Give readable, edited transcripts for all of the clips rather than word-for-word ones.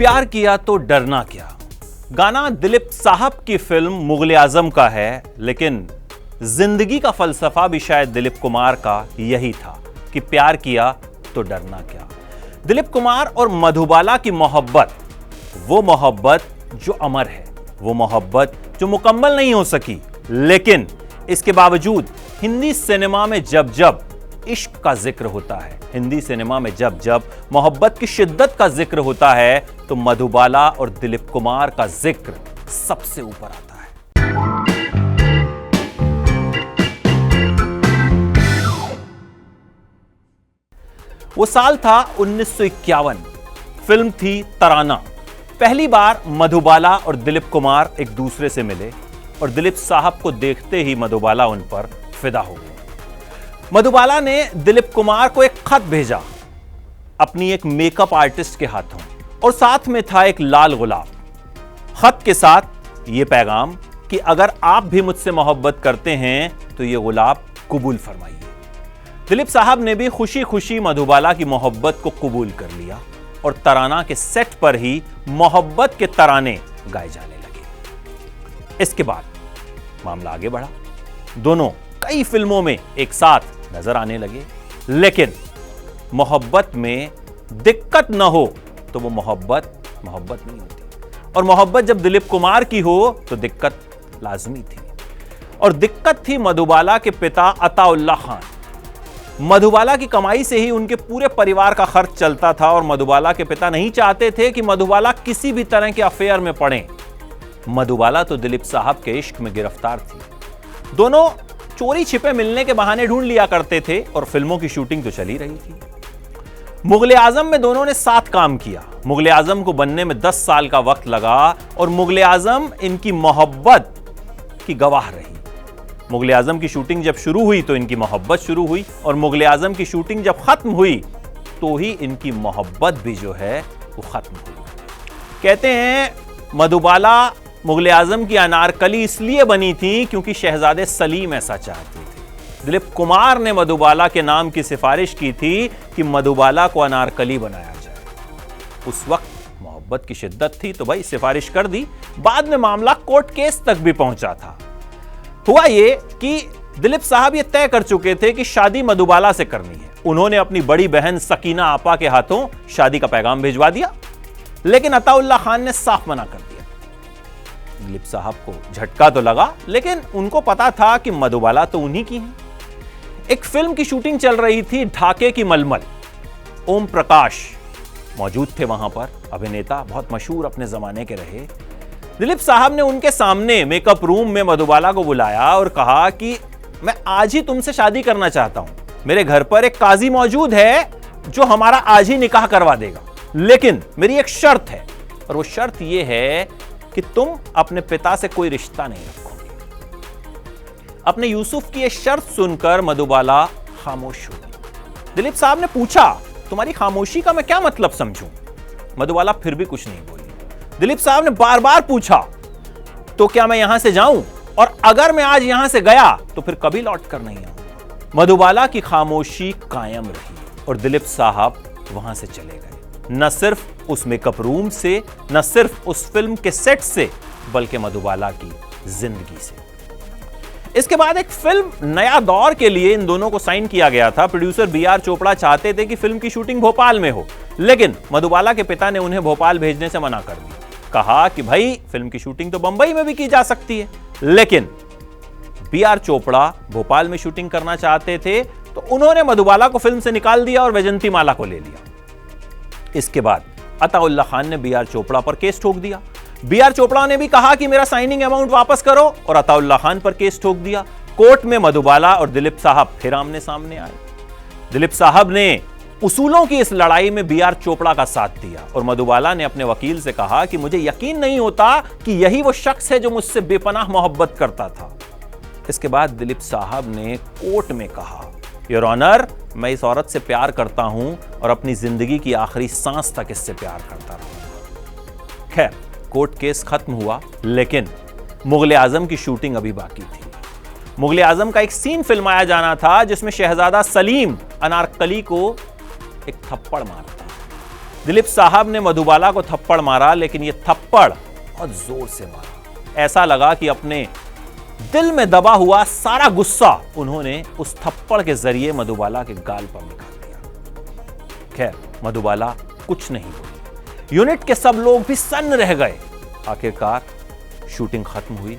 प्यार किया तो डरना क्या। गाना दिलीप साहब की फिल्म मुगले आजम का है, लेकिन जिंदगी का फलसफा भी शायद दिलीप कुमार का यही था कि प्यार किया तो डरना क्या। दिलीप कुमार और मधुबाला की मोहब्बत, वो मोहब्बत जो अमर है, वो मोहब्बत जो मुकम्मल नहीं हो सकी, लेकिन इसके बावजूद हिंदी सिनेमा में जब जब इश्क का जिक्र होता है, हिंदी सिनेमा में जब जब मोहब्बत की शिद्दत का जिक्र होता है, तो मधुबाला और दिलीप कुमार का जिक्र सबसे ऊपर आता है। वो साल था 1951। फिल्म थी तराना। पहली बार मधुबाला और दिलीप कुमार एक दूसरे से मिले और दिलीप साहब को देखते ही मधुबाला उन पर फिदा हो गई। मधुबाला ने दिलीप कुमार को एक खत भेजा अपनी एक मेकअप आर्टिस्ट के हाथों, और साथ में था एक लाल गुलाब। खत के साथ यह पैगाम कि अगर आप भी मुझसे मोहब्बत करते हैं तो यह गुलाब कबूल फरमाइए। दिलीप साहब ने भी खुशी खुशी मधुबाला की मोहब्बत को कबूल कर लिया और तराना के सेट पर ही मोहब्बत के तराने गाए जाने लगे। इसके बाद मामला आगे बढ़ा। दोनों कई फिल्मों में एक साथ नजर आने लगे, लेकिन मोहब्बत में दिक्कत न हो तो वो मोहब्बत नहीं होती। और मोहब्बत जब दिलीप कुमार की हो तो दिक्कत लाजमी थी, और दिक्कत थी मधुबाला के पिता अताउल्ला खान। मधुबाला की कमाई से ही उनके पूरे परिवार का खर्च चलता था, और मधुबाला के पिता नहीं चाहते थे कि मधुबाला किसी भी तरह के अफेयर में पड़े। मधुबाला तो दिलीप साहब के इश्क में गिरफ्तार थी। दोनों चोरी छिपे मिलने के बहाने ढूंढ लिया करते थे, और फिल्मों की शूटिंग तो चली रही थी। मुगले आजम में दोनों ने साथ काम किया। मुगले आजम को बनने में 10 साल का वक्त लगा, और मुगले आजम इनकी मोहब्बत की गवाह रही। मुगले आजम की शूटिंग जब शुरू हुई तो इनकी मोहब्बत शुरू हुई, और मुगले आजम की शूटिंग जब खत्म हुई तो ही इनकी मोहब्बत भी जो है वो खत्म हुई। कहते हैं मधुबाला मुगले आजम की अनारकली इसलिए बनी थी क्योंकि शहजादे सलीम ऐसा चाहते थे। दिलीप कुमार ने मधुबाला के नाम की सिफारिश की थी कि मधुबाला को अनारकली बनाया जाए। उस वक्त मोहब्बत की शिद्दत थी तो भाई सिफारिश कर दी। बाद में मामला कोर्ट केस तक भी पहुंचा था। हुआ ये कि दिलीप साहब ये तय कर चुके थे कि शादी मधुबाला से करनी है। उन्होंने अपनी बड़ी बहन सकीना आपा के हाथों शादी का पैगाम भिजवा दिया, लेकिन अताउल्ला खान ने साफ मना कर दिया। दिलीप साहब को झटका तो लगा, लेकिन उनको पता था कि मधुबाला तो उन्हीं की है। एक फिल्म की शूटिंग चल रही थी, ढाके की मलमल। ओम प्रकाश मौजूद थे वहां पर, अभिनेता बहुत मशहूर अपने जमाने के रहे। दिलीप साहब ने उनके सामने मेकअप रूम में मधुबाला को बुलाया और कहा कि मैं आज ही तुमसे शादी करना चाहता हूं। मेरे घर पर एक काजी मौजूद है जो हमारा आज ही निकाह करवा देगा, लेकिन मेरी एक शर्त है, और वो शर्त यह है कि तुम अपने पिता से कोई रिश्ता नहीं रखोगे। अपने यूसुफ की यह शर्त सुनकर मधुबाला खामोश हो गई। दिलीप साहब ने पूछा, तुम्हारी खामोशी का मैं क्या मतलब समझूं? मधुबाला फिर भी कुछ नहीं बोली। दिलीप साहब ने बार बार पूछा, तो क्या मैं यहां से जाऊं? और अगर मैं आज यहां से गया तो फिर कभी लौट कर नहीं आऊंगा। मधुबाला की खामोशी कायम रही और दिलीप साहब वहां से चले गए। न सिर्फ उस मेकअप रूम से, न सिर्फ उस फिल्म के सेट से, बल्कि मधुबाला की जिंदगी से। इसके बाद एक फिल्म नया दौर के लिए इन दोनों को साइन किया गया था। प्रोड्यूसर बीआर चोपड़ा चाहते थे कि फिल्म की शूटिंग भोपाल में हो, लेकिन मधुबाला के पिता ने उन्हें भोपाल भेजने से मना कर दिया। कहा कि भाई फिल्म की शूटिंग तो बंबई में भी की जा सकती है, लेकिन बीआर चोपड़ा भोपाल में शूटिंग करना चाहते थे, तो उन्होंने मधुबाला को फिल्म से निकाल दिया और वैजंती माला को ले लिया। इसके बाद अताउल्ला खान ने बीआर चोपड़ा पर केस ठोक दिया। बीआर चोपड़ा ने भी कहा कि मेरा साइनिंग अमाउंट वापस करो, और अताउल्ला खान पर केस ठोक दिया। कोर्ट में मधुबाला और दिलीप साहब फिर आमने सामने आए। दिलीप साहब ने उसूलों की इस लड़ाई में बीआर चोपड़ा का साथ दिया, और मधुबाला ने अपने वकील से कहा कि मुझे यकीन नहीं होता कि यही वो शख्स है जो मुझसे बेपनाह मोहब्बत करता था। इसके बाद दिलीप साहब ने कोर्ट में कहा, योर ऑनर, मैं इस औरत से प्यार करता हूं और अपनी जिंदगी की आखिरी सांस तक इससे प्यार करता रहूंगा। खैर, कोर्ट केस खत्म हुआ, लेकिन मुगले आजम की शूटिंग अभी बाकी थी। मुगले आजम का एक सीन फिल्माया जाना था जिसमें शहजादा सलीम अनारकली को एक थप्पड़ मारता है। दिलीप साहब ने मधुबाला को थप्पड़ मारा, लेकिन यह थप्पड़ बहुत जोर से मारा। ऐसा लगा कि अपने दिल में दबा हुआ सारा गुस्सा उन्होंने उस थप्पड़ के जरिए मधुबाला के गाल पर निकाल दिया। खैर, मधुबाला कुछ नहीं हुई। यूनिट के सब लोग भी सन्न रह गए। आखिरकार शूटिंग खत्म हुई।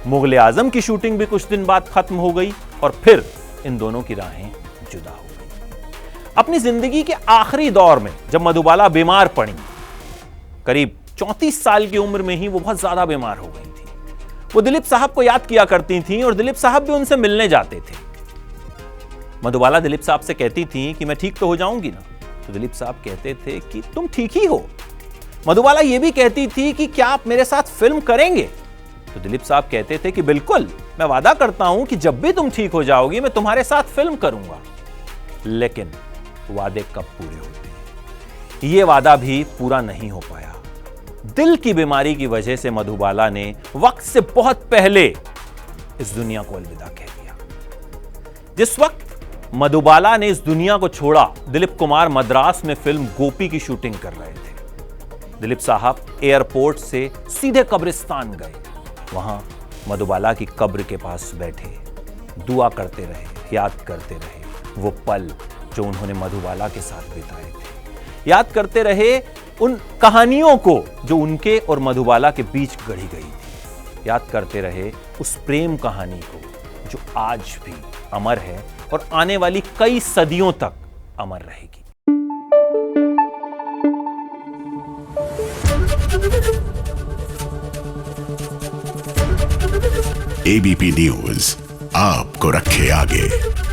मुगले आजम की शूटिंग भी कुछ दिन बाद खत्म हो गई और फिर इन दोनों की राहें जुदा हो गई। अपनी जिंदगी के आखिरी दौर में जब मधुबाला बीमार पड़ी, करीब 34 साल की उम्र में ही वो बहुत ज्यादा बीमार हो गई थी। वो दिलीप साहब को याद किया करती थीं और दिलीप साहब भी उनसे मिलने जाते थे। मधुबाला दिलीप साहब से कहती थी कि मैं ठीक तो हो जाऊंगी ना, तो दिलीप साहब कहते थे कि तुम ठीक ही हो। मधुबाला ये भी कहती थी कि क्या आप मेरे साथ फिल्म करेंगे, तो दिलीप साहब कहते थे कि बिल्कुल, मैं वादा करता हूं कि जब भी तुम ठीक हो जाओगी मैं तुम्हारे साथ फिल्म करूंगा। लेकिन वादे कब पूरे होते हैं? ये वादा भी पूरा नहीं हो पाया। दिल की बीमारी की वजह से मधुबाला ने वक्त से बहुत पहले इस दुनिया को अलविदा कह दिया। जिस वक्त मधुबाला ने इस दुनिया को छोड़ा, दिलीप कुमार मद्रास में फिल्म गोपी की शूटिंग कर रहे थे। दिलीप साहब एयरपोर्ट से सीधे कब्रिस्तान गए। वहां मधुबाला की कब्र के पास बैठे, दुआ करते रहे, याद करते रहे वो पल जो उन्होंने मधुबाला के साथ बिताए थे। याद करते रहे उन कहानियों को जो उनके और मधुबाला के बीच गढ़ी गई थी। याद करते रहे उस प्रेम कहानी को जो आज भी अमर है और आने वाली कई सदियों तक अमर रहेगी। एबीपी न्यूज आपको रखे आगे।